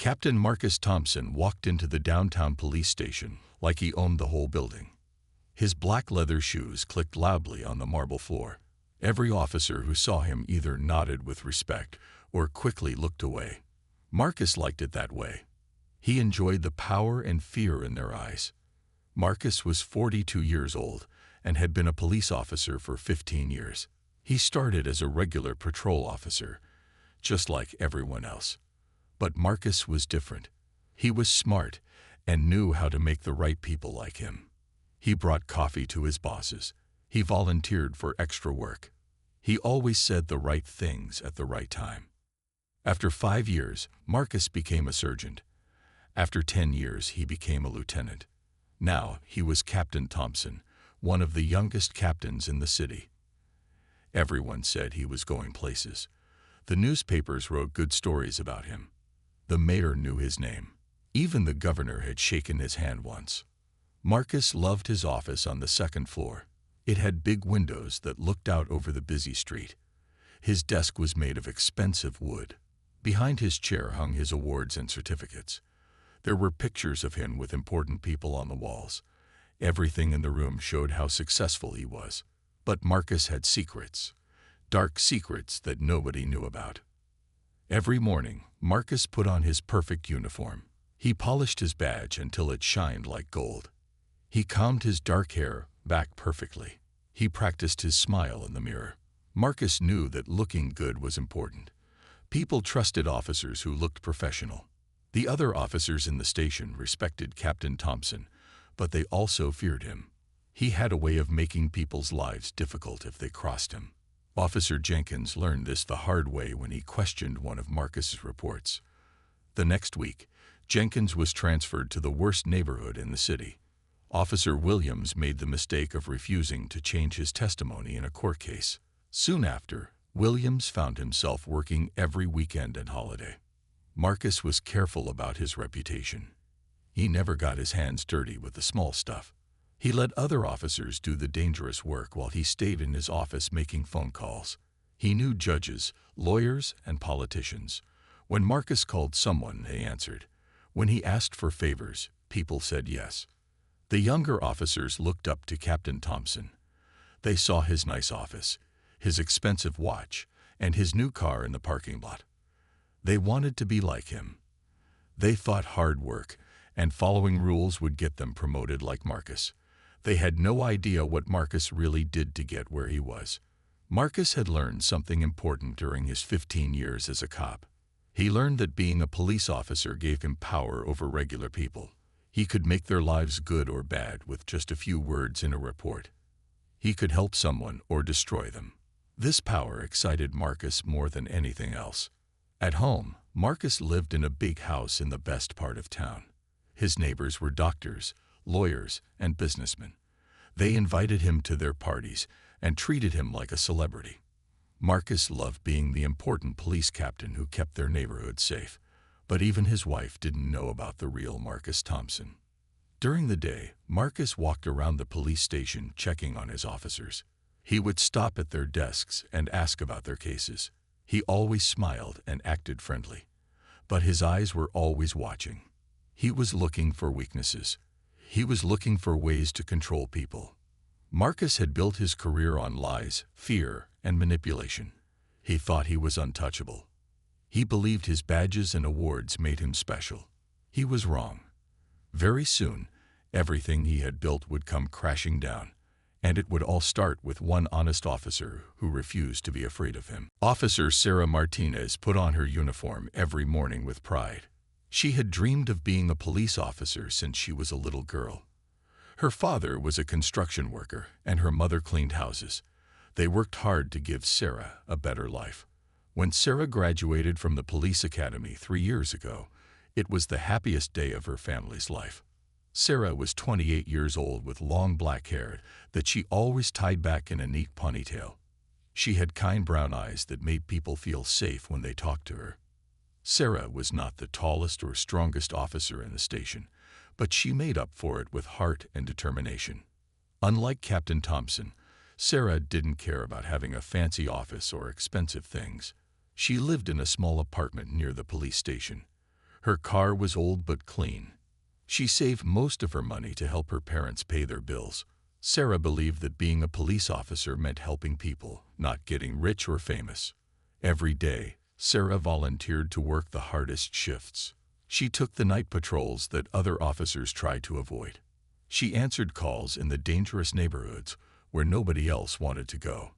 Captain Marcus Thompson walked into the downtown police station like he owned the whole building. His black leather shoes clicked loudly on the marble floor. Every officer who saw him either nodded with respect or quickly looked away. Marcus liked it that way. He enjoyed the power and fear in their eyes. Marcus was 42 years old and had been a police officer for 15 years. He started as a regular patrol officer, just like everyone else. But Marcus was different. He was smart and knew how to make the right people like him. He brought coffee to his bosses. He volunteered for extra work. He always said the right things at the right time. After 5 years, Marcus became a sergeant. After 10 years, he became a lieutenant. Now he was Captain Thompson, one of the youngest captains in the city. Everyone said he was going places. The newspapers wrote good stories about him. The mayor knew his name. Even the governor had shaken his hand once. Marcus loved his office on the second floor. It had big windows that looked out over the busy street. His desk was made of expensive wood. Behind his chair hung his awards and certificates. There were pictures of him with important people on the walls. Everything in the room showed how successful he was. But Marcus had secrets, dark secrets that nobody knew about. Every morning, Marcus put on his perfect uniform. He polished his badge until it shined like gold. He combed his dark hair back perfectly. He practiced his smile in the mirror. Marcus knew that looking good was important. People trusted officers who looked professional. The other officers in the station respected Captain Thompson, but they also feared him. He had a way of making people's lives difficult if they crossed him. Officer Jenkins learned this the hard way when he questioned one of Marcus's reports. The next week, Jenkins was transferred to the worst neighborhood in the city. Officer Williams made the mistake of refusing to change his testimony in a court case. Soon after, Williams found himself working every weekend and holiday. Marcus was careful about his reputation. He never got his hands dirty with the small stuff. He let other officers do the dangerous work while he stayed in his office making phone calls. He knew judges, lawyers, and politicians. When Marcus called someone, they answered. When he asked for favors, people said yes. The younger officers looked up to Captain Thompson. They saw his nice office, his expensive watch, and his new car in the parking lot. They wanted to be like him. They thought hard work and following rules would get them promoted like Marcus. They had no idea what Marcus really did to get where he was. Marcus had learned something important during his 15 years as a cop. He learned that being a police officer gave him power over regular people. He could make their lives good or bad with just a few words in a report. He could help someone or destroy them. This power excited Marcus more than anything else. At home, Marcus lived in a big house in the best part of town. His neighbors were doctors, lawyers, and businessmen. They invited him to their parties and treated him like a celebrity. Marcus loved being the important police captain who kept their neighborhood safe. But even his wife didn't know about the real Marcus Thompson. During the day, Marcus walked around the police station checking on his officers. He would stop at their desks and ask about their cases. He always smiled and acted friendly. But his eyes were always watching. He was looking for weaknesses. He was looking for ways to control people. Marcus had built his career on lies, fear, and manipulation. He thought he was untouchable. He believed his badges and awards made him special. He was wrong. Very soon, everything he had built would come crashing down, and it would all start with one honest officer who refused to be afraid of him. Officer Sarah Martinez put on her uniform every morning with pride. She had dreamed of being a police officer since she was a little girl. Her father was a construction worker, and her mother cleaned houses. They worked hard to give Sarah a better life. When Sarah graduated from the police academy 3 years ago, it was the happiest day of her family's life. Sarah was 28 years old with long black hair that she always tied back in a neat ponytail. She had kind brown eyes that made people feel safe when they talked to her. Sarah was not the tallest or strongest officer in the station, but she made up for it with heart and determination. Unlike Captain Thompson, Sarah didn't care about having a fancy office or expensive things. She lived in a small apartment near the police station. Her car was old but clean. She saved most of her money to help her parents pay their bills. Sarah believed that being a police officer meant helping people, not getting rich or famous. Every day, Sarah volunteered to work the hardest shifts. She took the night patrols that other officers tried to avoid. She answered calls in the dangerous neighborhoods where nobody else wanted to go.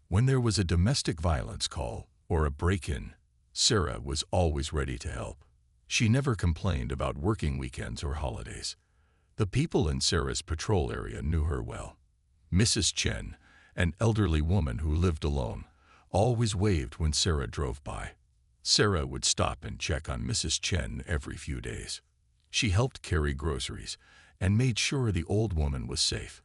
When there was a domestic violence call or a break-in, Sarah was always ready to help. She never complained about working weekends or holidays. The people in Sarah's patrol area knew her well. Mrs. Chen, an elderly woman who lived alone, always waved when Sarah drove by. Sarah would stop and check on Mrs. Chen every few days. She helped carry groceries and made sure the old woman was safe.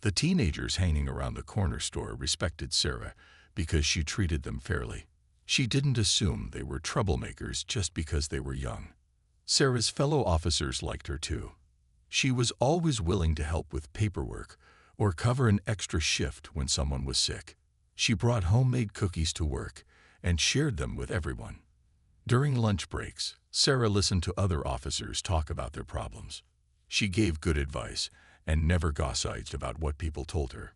The teenagers hanging around the corner store respected Sarah because she treated them fairly. She didn't assume they were troublemakers just because they were young. Sarah's fellow officers liked her too. She was always willing to help with paperwork or cover an extra shift when someone was sick. She brought homemade cookies to work and shared them with everyone. During lunch breaks, Sarah listened to other officers talk about their problems. She gave good advice and never gossiped about what people told her.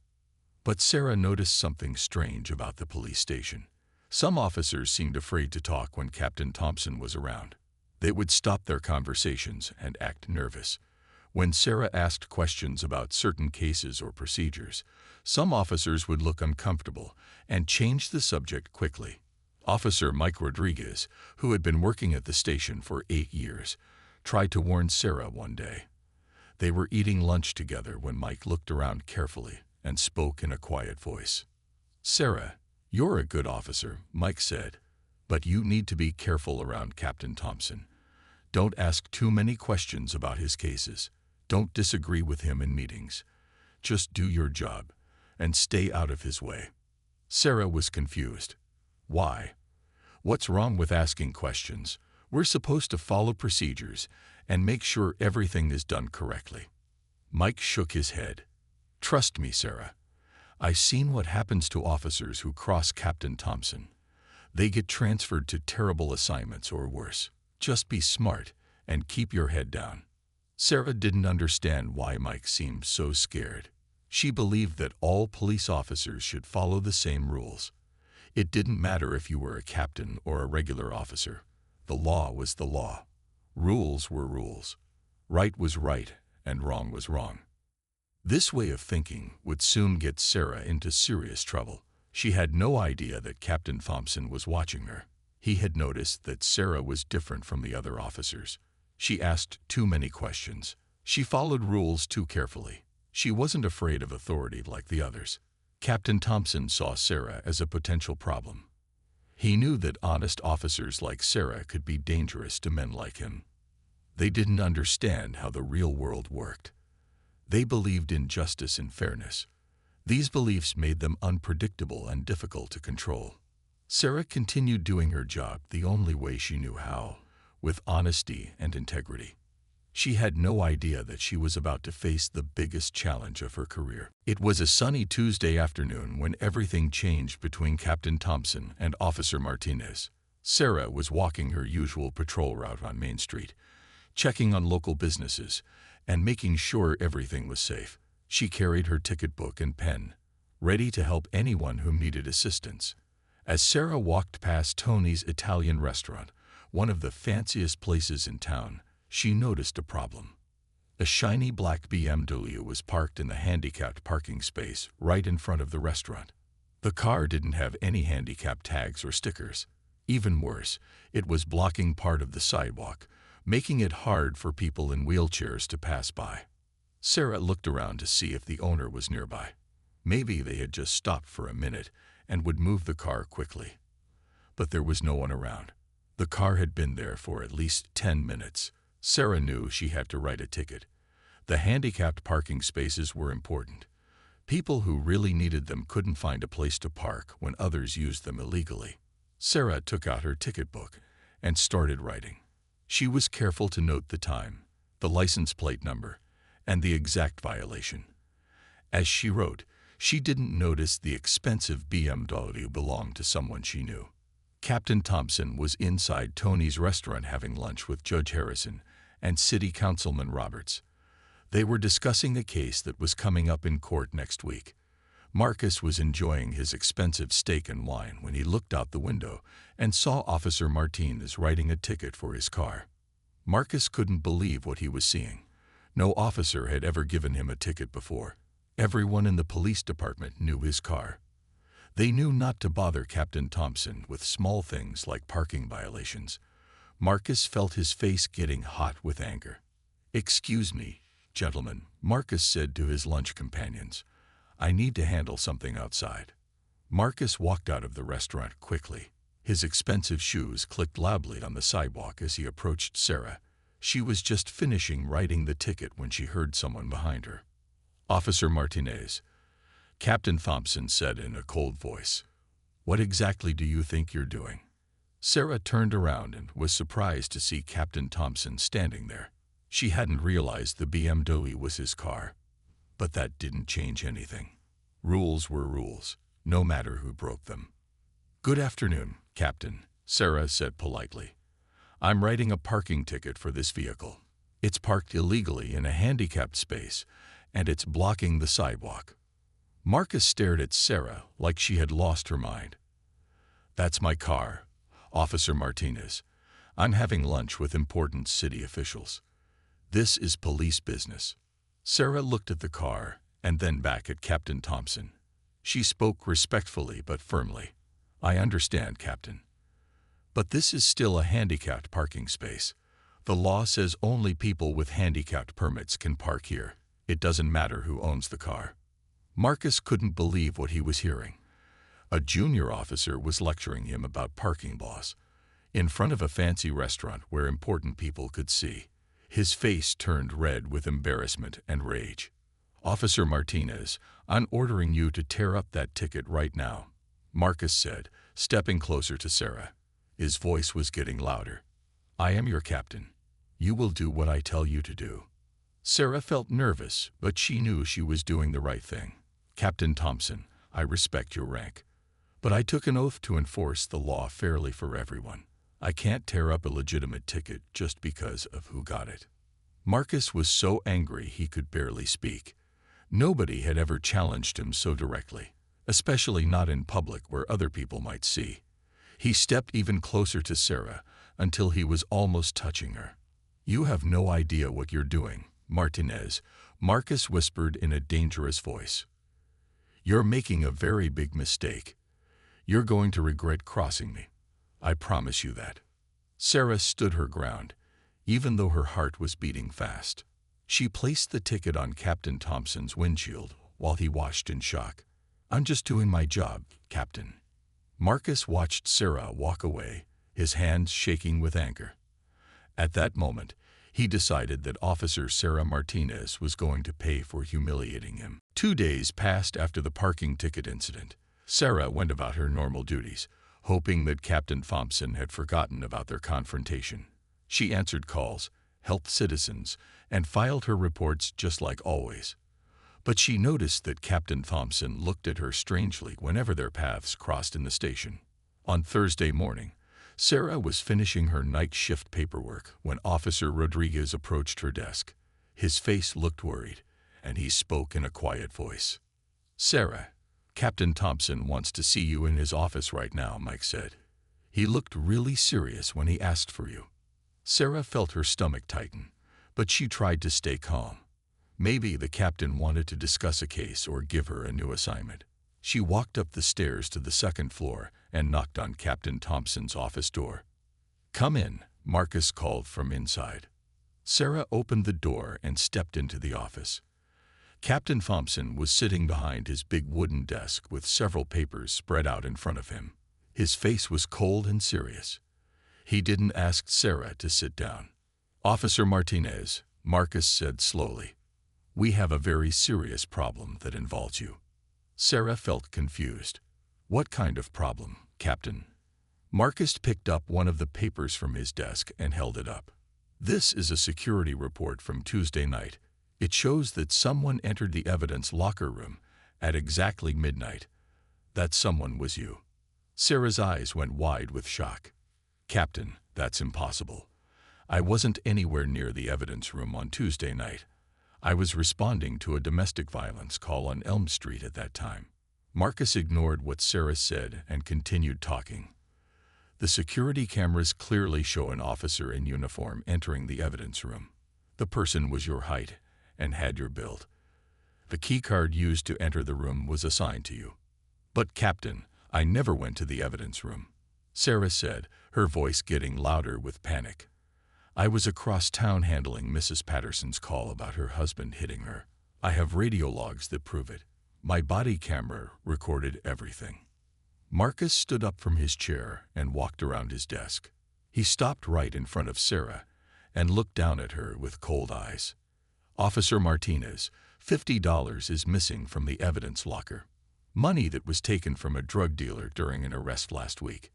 But Sarah noticed something strange about the police station. Some officers seemed afraid to talk when Captain Thompson was around. They would stop their conversations and act nervous. When Sarah asked questions about certain cases or procedures, some officers would look uncomfortable and change the subject quickly. Officer Mike Rodriguez, who had been working at the station for 8 years, tried to warn Sarah one day. They were eating lunch together when Mike looked around carefully and spoke in a quiet voice. "Sarah, you're a good officer," Mike said, "but you need to be careful around Captain Thompson. Don't ask too many questions about his cases. Don't disagree with him in meetings. Just do your job and stay out of his way." Sarah was confused. Why? What's wrong with asking questions? We're supposed to follow procedures and make sure everything is done correctly. Mike shook his head. "Trust me, Sarah. I've seen what happens to officers who cross Captain Thompson. They get transferred to terrible assignments or worse. Just be smart and keep your head down." Sarah didn't understand why Mike seemed so scared. She believed that all police officers should follow the same rules. It didn't matter if you were a captain or a regular officer. The law was the law. Rules were rules. Right was right and wrong was wrong. This way of thinking would soon get Sarah into serious trouble. She had no idea that Captain Thompson was watching her. He had noticed that Sarah was different from the other officers. She asked too many questions. She followed rules too carefully. She wasn't afraid of authority like the others. Captain Thompson saw Sarah as a potential problem. He knew that honest officers like Sarah could be dangerous to men like him. They didn't understand how the real world worked. They believed in justice and fairness. These beliefs made them unpredictable and difficult to control. Sarah continued doing her job the only way she knew how, with honesty and integrity. She had no idea that she was about to face the biggest challenge of her career. It was a sunny Tuesday afternoon when everything changed between Captain Thompson and Officer Martinez. Sarah was walking her usual patrol route on Main Street, checking on local businesses and making sure everything was safe. She carried her ticket book and pen, ready to help anyone who needed assistance. As Sarah walked past Tony's Italian restaurant, one of the fanciest places in town, she noticed a problem. A shiny black BMW was parked in the handicapped parking space right in front of the restaurant. The car didn't have any handicap tags or stickers. Even worse, it was blocking part of the sidewalk, making it hard for people in wheelchairs to pass by. Sarah looked around to see if the owner was nearby. Maybe they had just stopped for a minute and would move the car quickly. But there was no one around. The car had been there for at least 10 minutes. Sarah knew she had to write a ticket. The handicapped parking spaces were important. People who really needed them couldn't find a place to park when others used them illegally. Sarah took out her ticket book and started writing. She was careful to note the time, the license plate number, and the exact violation. As she wrote, she didn't notice the expensive BMW belonged to someone she knew. Captain Thompson was inside Tony's restaurant having lunch with Judge Harrison and City Councilman Roberts. They were discussing a case that was coming up in court next week. Marcus was enjoying his expensive steak and wine when he looked out the window and saw Officer Martinez writing a ticket for his car. Marcus couldn't believe what he was seeing. No officer had ever given him a ticket before. Everyone in the police department knew his car. They knew not to bother Captain Thompson with small things like parking violations. Marcus felt his face getting hot with anger. "Excuse me, gentlemen," Marcus said to his lunch companions. "I need to handle something outside." Marcus walked out of the restaurant quickly. His expensive shoes clicked loudly on the sidewalk as he approached Sarah. She was just finishing writing the ticket when she heard someone behind her. "Officer Martinez," Captain Thompson said in a cold voice. "What exactly do you think you're doing?" Sarah turned around and was surprised to see Captain Thompson standing there. She hadn't realized the BMW was his car. But that didn't change anything. Rules were rules, no matter who broke them. "Good afternoon, Captain," Sarah said politely. "I'm writing a parking ticket for this vehicle. It's parked illegally in a handicapped space, and it's blocking the sidewalk." Marcus stared at Sarah like she had lost her mind. "That's my car, Officer Martinez. I'm having lunch with important city officials. This is police business." Sarah looked at the car and then back at Captain Thompson. She spoke respectfully but firmly. "I understand, Captain. But this is still a handicapped parking space. The law says only people with handicapped permits can park here. It doesn't matter who owns the car." Marcus couldn't believe what he was hearing. A junior officer was lecturing him about parking laws in front of a fancy restaurant where important people could see. His face turned red with embarrassment and rage. "Officer Martinez, I'm ordering you to tear up that ticket right now," Marcus said, stepping closer to Sarah. His voice was getting louder. "I am your captain. You will do what I tell you to do." Sarah felt nervous, but she knew she was doing the right thing. "Captain Thompson, I respect your rank. But I took an oath to enforce the law fairly for everyone. I can't tear up a legitimate ticket just because of who got it." Marcus was so angry he could barely speak. Nobody had ever challenged him so directly, especially not in public where other people might see. He stepped even closer to Sarah until he was almost touching her. "You have no idea what you're doing, Martinez," Marcus whispered in a dangerous voice. "You're making a very big mistake. You're going to regret crossing me. I promise you that." Sarah stood her ground, even though her heart was beating fast. She placed the ticket on Captain Thompson's windshield while he watched in shock. "I'm just doing my job, Captain." Marcus watched Sarah walk away, his hands shaking with anger. At that moment, he decided that Officer Sarah Martinez was going to pay for humiliating him. 2 days passed after the parking ticket incident. Sarah went about her normal duties, hoping that Captain Thompson had forgotten about their confrontation. She answered calls, helped citizens, and filed her reports just like always. But she noticed that Captain Thompson looked at her strangely whenever their paths crossed in the station. On Thursday morning, Sarah was finishing her night shift paperwork when Officer Rodriguez approached her desk. His face looked worried, and he spoke in a quiet voice. "Sarah, Captain Thompson wants to see you in his office right now," Mike said. "He looked really serious when he asked for you." Sarah felt her stomach tighten, but she tried to stay calm. Maybe the captain wanted to discuss a case or give her a new assignment. She walked up the stairs to the second floor and knocked on Captain Thompson's office door. "Come in," Marcus called from inside. Sarah opened the door and stepped into the office. Captain Thompson was sitting behind his big wooden desk with several papers spread out in front of him. His face was cold and serious. He didn't ask Sarah to sit down. "Officer Martinez," Marcus said slowly, "we have a very serious problem that involves you." Sarah felt confused. "What kind of problem, Captain?" Marcus picked up one of the papers from his desk and held it up. "This is a security report from Tuesday night. It shows that someone entered the evidence locker room at exactly midnight. That someone was you." Sarah's eyes went wide with shock. "Captain, that's impossible. I wasn't anywhere near the evidence room on Tuesday night. I was responding to a domestic violence call on Elm Street at that time." Marcus ignored what Sarah said and continued talking. "The security cameras clearly show an officer in uniform entering the evidence room. The person was your height and had your build. The key card used to enter the room was assigned to you." "But Captain, I never went to the evidence room," Sarah said, her voice getting louder with panic. "I was across town handling Mrs. Patterson's call about her husband hitting her. I have radio logs that prove it. My body camera recorded everything." Marcus stood up from his chair and walked around his desk. He stopped right in front of Sarah and looked down at her with cold eyes. "Officer Martinez, $50 is missing from the evidence locker. Money that was taken from a drug dealer during an arrest last week.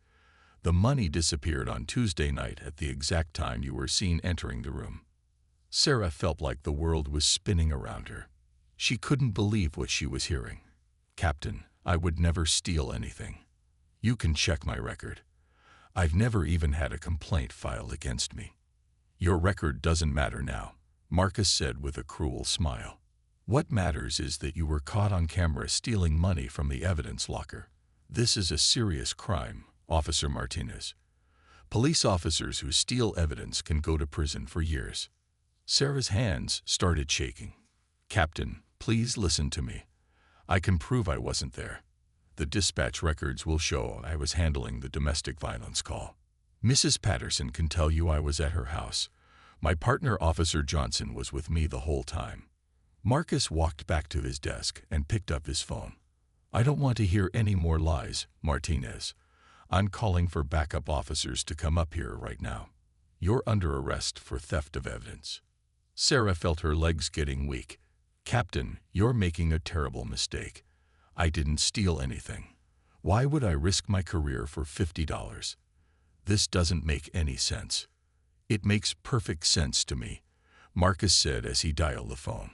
The money disappeared on Tuesday night at the exact time you were seen entering the room." Sarah felt like the world was spinning around her. She couldn't believe what she was hearing. "Captain, I would never steal anything. You can check my record. I've never even had a complaint filed against me." "Your record doesn't matter now," Marcus said with a cruel smile. "What matters is that you were caught on camera stealing money from the evidence locker. This is a serious crime, Officer Martinez. Police officers who steal evidence can go to prison for years." Sarah's hands started shaking. "Captain, please listen to me. I can prove I wasn't there. The dispatch records will show I was handling the domestic violence call. Mrs. Patterson can tell you I was at her house. My partner, Officer Johnson, was with me the whole time." Marcus walked back to his desk and picked up his phone. "I don't want to hear any more lies, Martinez. I'm calling for backup officers to come up here right now. You're under arrest for theft of evidence." Sarah felt her legs getting weak. "Captain, you're making a terrible mistake. I didn't steal anything. Why would I risk my career for $50? This doesn't make any sense." "It makes perfect sense to me," Marcus said as he dialed the phone.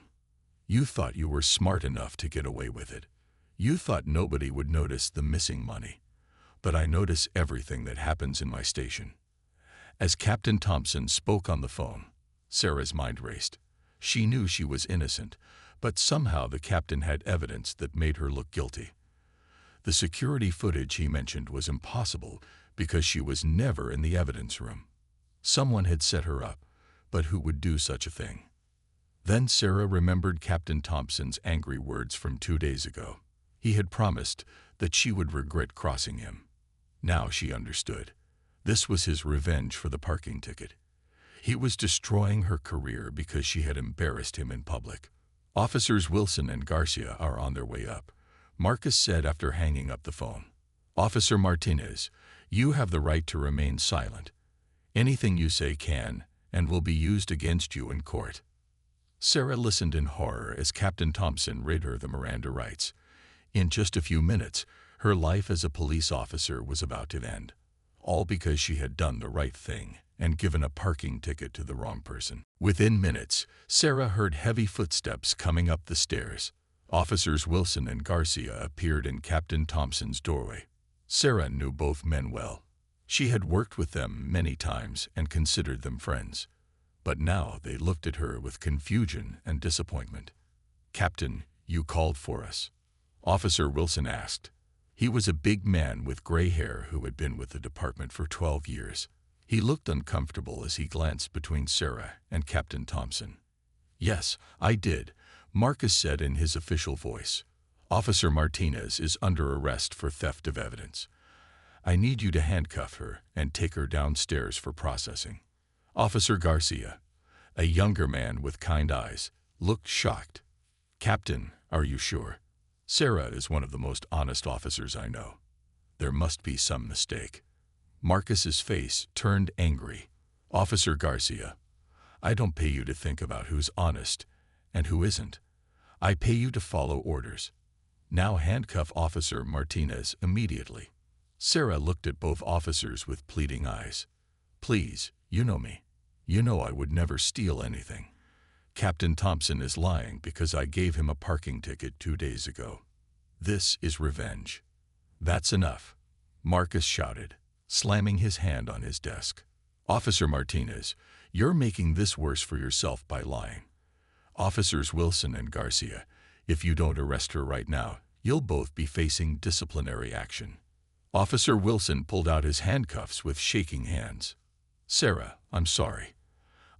"You thought you were smart enough to get away with it. You thought nobody would notice the missing money. But I notice everything that happens in my station." As Captain Thompson spoke on the phone, Sarah's mind raced. She knew she was innocent, but somehow the captain had evidence that made her look guilty. The security footage he mentioned was impossible because she was never in the evidence room. Someone had set her up, but who would do such a thing? Then Sarah remembered Captain Thompson's angry words from 2 days ago. He had promised that she would regret crossing him. Now she understood. This was his revenge for the parking ticket. He was destroying her career because she had embarrassed him in public. "Officers Wilson and Garcia are on their way up," Marcus said after hanging up the phone. "Officer Martinez, you have the right to remain silent. Anything you say can and will be used against you in court." Sarah listened in horror as Captain Thompson read her the Miranda rights. In just a few minutes, her life as a police officer was about to end, all because she had done the right thing and given a parking ticket to the wrong person. Within minutes, Sarah heard heavy footsteps coming up the stairs. Officers Wilson and Garcia appeared in Captain Thompson's doorway. Sarah knew both men well. She had worked with them many times and considered them friends. But now they looked at her with confusion and disappointment. "Captain, you called for us?" Officer Wilson asked. He was a big man with gray hair who had been with the department for 12 years. He looked uncomfortable as he glanced between Sarah and Captain Thompson. "Yes, I did," Marcus said in his official voice. "Officer Martinez is under arrest for theft of evidence. I need you to handcuff her and take her downstairs for processing." Officer Garcia, a younger man with kind eyes, looked shocked. "Captain, are you sure? Sarah is one of the most honest officers I know. There must be some mistake." Marcus's face turned angry. "Officer Garcia, I don't pay you to think about who's honest and who isn't. I pay you to follow orders. Now handcuff Officer Martinez immediately." Sarah looked at both officers with pleading eyes. "Please, you know me. You know I would never steal anything. Captain Thompson is lying because I gave him a parking ticket 2 days ago. This is revenge." "That's enough." Marcus shouted, slamming his hand on his desk. "Officer Martinez, you're making this worse for yourself by lying. Officers Wilson and Garcia, if you don't arrest her right now, you'll both be facing disciplinary action." Officer Wilson pulled out his handcuffs with shaking hands. "Sarah, I'm sorry.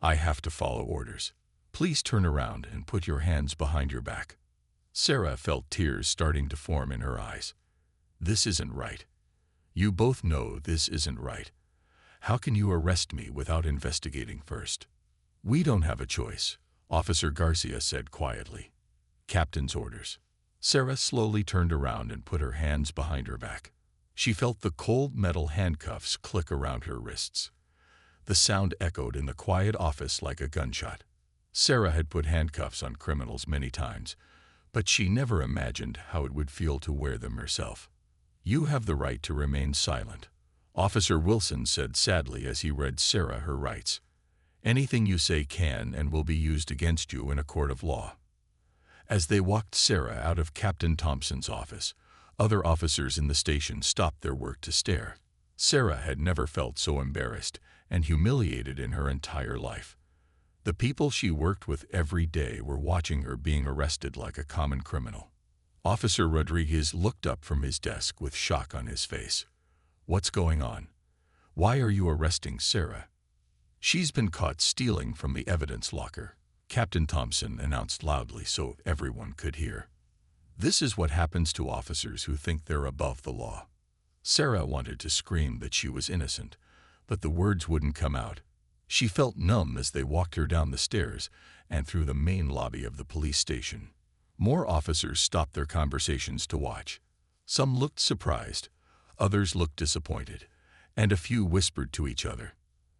I have to follow orders. Please turn around and put your hands behind your back." Sarah felt tears starting to form in her eyes. "This isn't right. You both know this isn't right. How can you arrest me without investigating first?" "We don't have a choice," Officer Garcia said quietly. "Captain's orders." Sarah slowly turned around and put her hands behind her back. She felt the cold metal handcuffs click around her wrists. The sound echoed in the quiet office like a gunshot. Sarah had put handcuffs on criminals many times, but she never imagined how it would feel to wear them herself. "You have the right to remain silent," Officer Wilson said sadly as he read Sarah her rights. "Anything you say can and will be used against you in a court of law." As they walked Sarah out of Captain Thompson's office, other officers in the station stopped their work to stare. Sarah had never felt so embarrassed and humiliated in her entire life. The people she worked with every day were watching her being arrested like a common criminal. Officer Rodriguez looked up from his desk with shock on his face. "What's going on? Why are you arresting Sarah?" "She's been caught stealing from the evidence locker," Captain Thompson announced loudly so everyone could hear. "This is what happens to officers who think they're above the law." Sarah wanted to scream that she was innocent, but the words wouldn't come out. She felt numb as they walked her down the stairs and through the main lobby of the police station. More officers stopped their conversations to watch. Some looked surprised, others looked disappointed, and a few whispered to each other.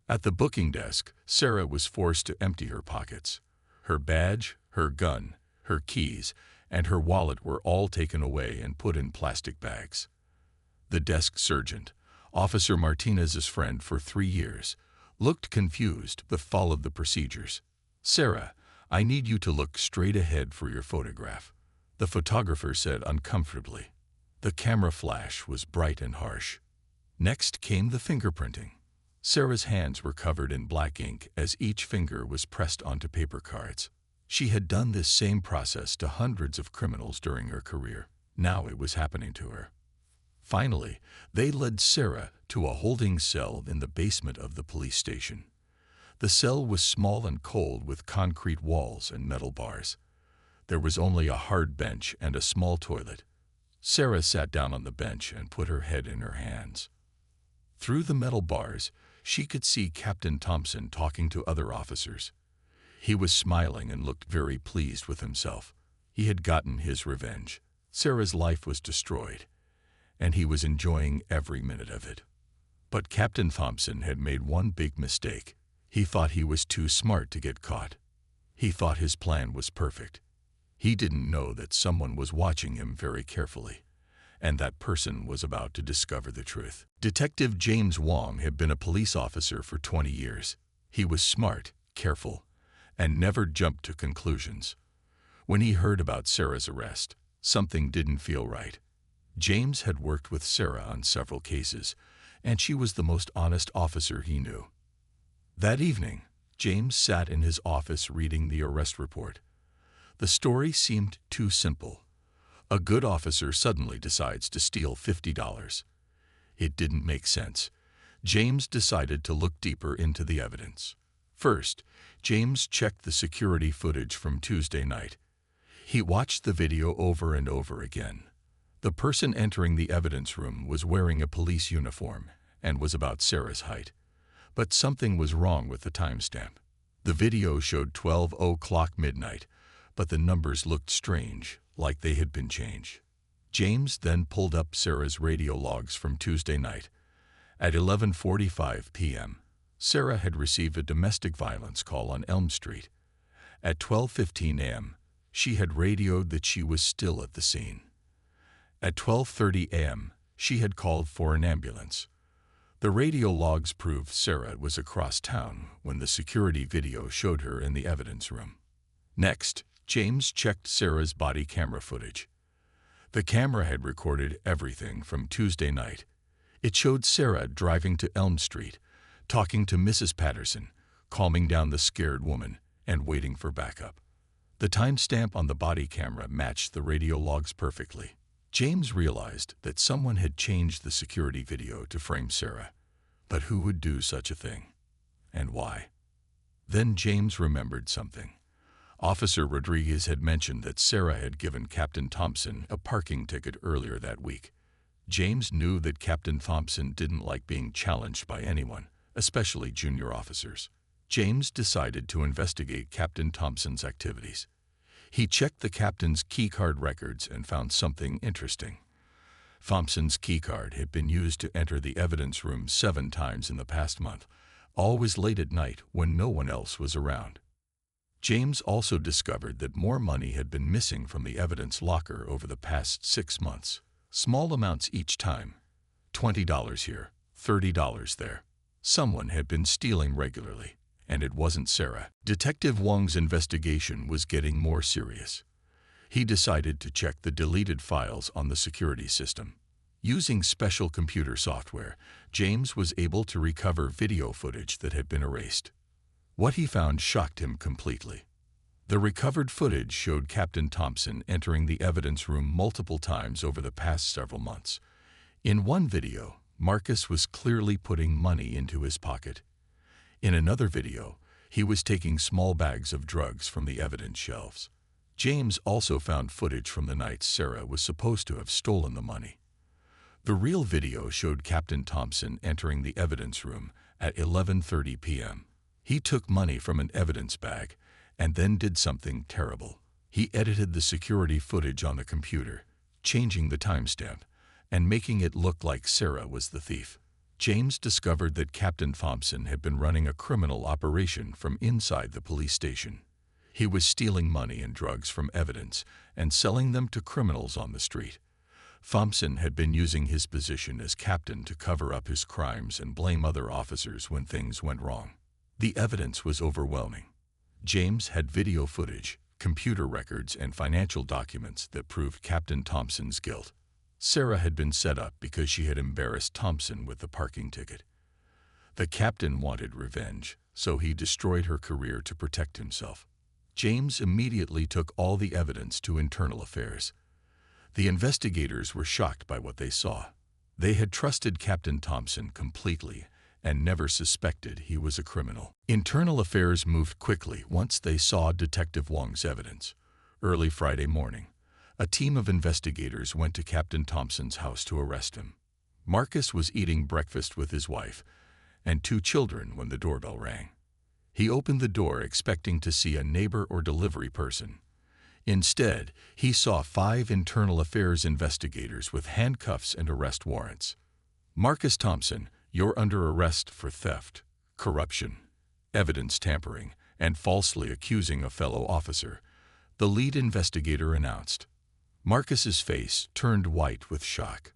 At the booking desk, Sarah was forced to empty her pockets. Her badge, her gun, her keys, and her wallet were all taken away and put in plastic bags. The desk sergeant, Officer Martinez's friend for 3 years, looked confused but followed the procedures. "Sarah, I need you to look straight ahead for your photograph," the photographer said uncomfortably. The camera flash was bright and harsh. Next came the fingerprinting. Sarah's hands were covered in black ink as each finger was pressed onto paper cards. She had done this same process to hundreds of criminals during her career. Now it was happening to her. Finally, they led Sarah to a holding cell in the basement of the police station. The cell was small and cold with concrete walls and metal bars. There was only a hard bench and a small toilet. Sarah sat down on the bench and put her head in her hands. Through the metal bars, she could see Captain Thompson talking to other officers. He was smiling and looked very pleased with himself. He had gotten his revenge. Sarah's life was destroyed, and he was enjoying every minute of it. But Captain Thompson had made one big mistake. He thought he was too smart to get caught. He thought his plan was perfect. He didn't know that someone was watching him very carefully, and that person was about to discover the truth. Detective James Wong had been a police officer for 20 years. He was smart, careful, and never jumped to conclusions. When he heard about Sarah's arrest, something didn't feel right. James had worked with Sarah on several cases, and she was the most honest officer he knew. That evening, James sat in his office reading the arrest report. The story seemed too simple. A good officer suddenly decides to steal $50. It didn't make sense. James decided to look deeper into the evidence. First, James checked the security footage from Tuesday night. He watched the video over and over again. The person entering the evidence room was wearing a police uniform and was about Sarah's height. But something was wrong with the timestamp. The video showed 12:00 midnight, but the numbers looked strange, like they had been changed. James then pulled up Sarah's radio logs from Tuesday night. At 11:45 p.m., Sarah had received a domestic violence call on Elm Street. At 12:15 a.m., she had radioed that she was still at the scene. At 12:30 a.m., she had called for an ambulance. The radio logs proved Sarah was across town when the security video showed her in the evidence room. Next, James checked Sarah's body camera footage. The camera had recorded everything from Tuesday night. It showed Sarah driving to Elm Street, talking to Mrs. Patterson, calming down the scared woman, and waiting for backup. The timestamp on the body camera matched the radio logs perfectly. James realized that someone had changed the security video to frame Sarah. But who would do such a thing? And why? Then James remembered something. Officer Rodriguez had mentioned that Sarah had given Captain Thompson a parking ticket earlier that week. James knew that Captain Thompson didn't like being challenged by anyone, especially junior officers. James decided to investigate Captain Thompson's activities. He checked the captain's keycard records and found something interesting. Thompson's keycard had been used to enter the evidence room 7 times in the past month, always late at night when no one else was around. James also discovered that more money had been missing from the evidence locker over the past 6 months. Small amounts each time. $20 here, $30 there. Someone had been stealing regularly, and it wasn't Sarah. Detective Wong's investigation was getting more serious. He decided to check the deleted files on the security system. Using special computer software, James was able to recover video footage that had been erased. What he found shocked him completely. The recovered footage showed Captain Thompson entering the evidence room multiple times over the past several months. In one video, Marcus was clearly putting money into his pocket. In another video, he was taking small bags of drugs from the evidence shelves. James also found footage from the night Sarah was supposed to have stolen the money. The real video showed Captain Thompson entering the evidence room at 11:30 p.m. He took money from an evidence bag and then did something terrible. He edited the security footage on the computer, changing the timestamp and making it look like Sarah was the thief. James discovered that Captain Thompson had been running a criminal operation from inside the police station. He was stealing money and drugs from evidence and selling them to criminals on the street. Thompson had been using his position as captain to cover up his crimes and blame other officers when things went wrong. The evidence was overwhelming. James had video footage, computer records, and financial documents that proved Captain Thompson's guilt. Sarah had been set up because she had embarrassed Thompson with the parking ticket. The captain wanted revenge, so he destroyed her career to protect himself. James immediately took all the evidence to Internal Affairs. The investigators were shocked by what they saw. They had trusted Captain Thompson completely and never suspected he was a criminal. Internal Affairs moved quickly once they saw Detective Wong's evidence. Early Friday morning, a team of investigators went to Captain Thompson's house to arrest him. Marcus was eating breakfast with his wife and 2 children when the doorbell rang. He opened the door expecting to see a neighbor or delivery person. Instead, he saw 5 Internal Affairs investigators with handcuffs and arrest warrants. "Marcus Thompson, you're under arrest for theft, corruption, evidence tampering, and falsely accusing a fellow officer," the lead investigator announced. Marcus's face turned white with shock.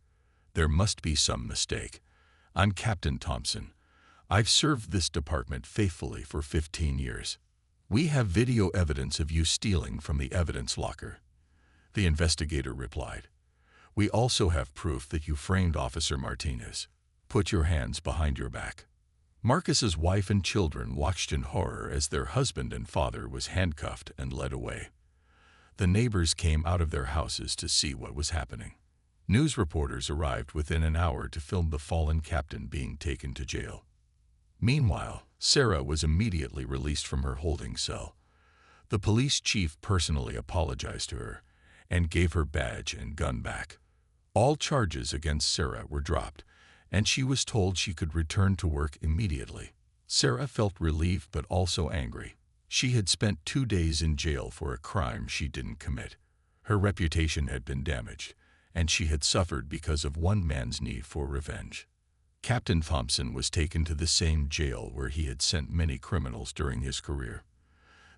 "There must be some mistake. I'm Captain Thompson. I've served this department faithfully for 15 years. We have video evidence of you stealing from the evidence locker," the investigator replied. "We also have proof that you framed Officer Martinez. Put your hands behind your back." Marcus's wife and children watched in horror as their husband and father was handcuffed and led away. The neighbors came out of their houses to see what was happening. News reporters arrived within an hour to film the fallen captain being taken to jail. Meanwhile, Sarah was immediately released from her holding cell. The police chief personally apologized to her and gave her badge and gun back. All charges against Sarah were dropped, and she was told she could return to work immediately. Sarah felt relieved but also angry. She had spent 2 days in jail for a crime she didn't commit. Her reputation had been damaged, and she had suffered because of one man's need for revenge. Captain Thompson was taken to the same jail where he had sent many criminals during his career.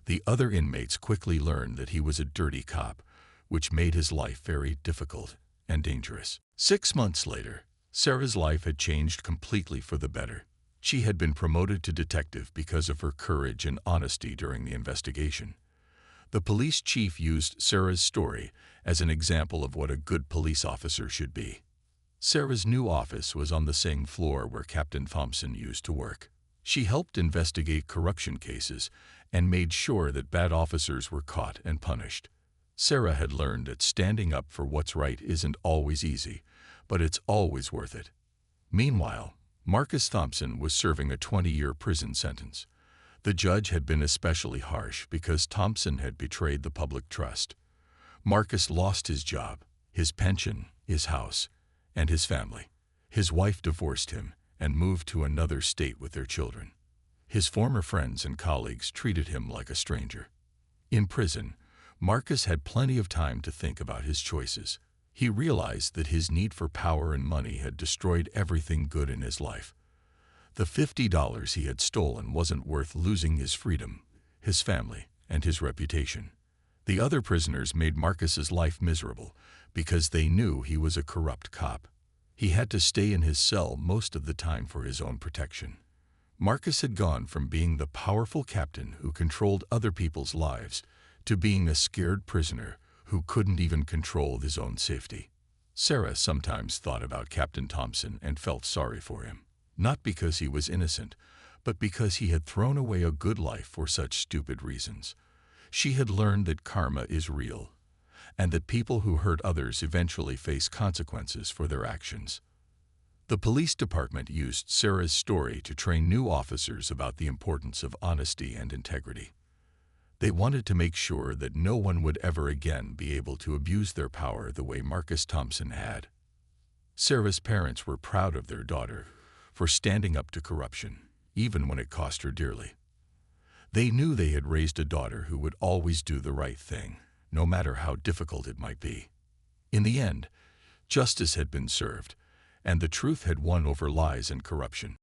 The other inmates quickly learned that he was a dirty cop, which made his life very difficult and dangerous. 6 months later, Sarah's life had changed completely for the better. She had been promoted to detective because of her courage and honesty during the investigation. The police chief used Sarah's story as an example of what a good police officer should be. Sarah's new office was on the same floor where Captain Thompson used to work. She helped investigate corruption cases and made sure that bad officers were caught and punished. Sarah had learned that standing up for what's right isn't always easy, but it's always worth it. Meanwhile, Marcus Thompson was serving a 20-year prison sentence. The judge had been especially harsh because Thompson had betrayed the public trust. Marcus lost his job, his pension, his house, and his family. His wife divorced him and moved to another state with their children. His former friends and colleagues treated him like a stranger. In prison, Marcus had plenty of time to think about his choices. He realized that his need for power and money had destroyed everything good in his life. The $50 he had stolen wasn't worth losing his freedom, his family, and his reputation. The other prisoners made Marcus's life miserable because they knew he was a corrupt cop. He had to stay in his cell most of the time for his own protection. Marcus had gone from being the powerful captain who controlled other people's lives to being a scared prisoner who couldn't even control his own safety. Sarah sometimes thought about Captain Thompson and felt sorry for him, not because he was innocent, but because he had thrown away a good life for such stupid reasons. She had learned that karma is real, and that people who hurt others eventually face consequences for their actions. The police department used Sarah's story to train new officers about the importance of honesty and integrity. They wanted to make sure that no one would ever again be able to abuse their power the way Marcus Thompson had. Sarah's parents were proud of their daughter for standing up to corruption, even when it cost her dearly. They knew they had raised a daughter who would always do the right thing, no matter how difficult it might be. In the end, justice had been served, and the truth had won over lies and corruption.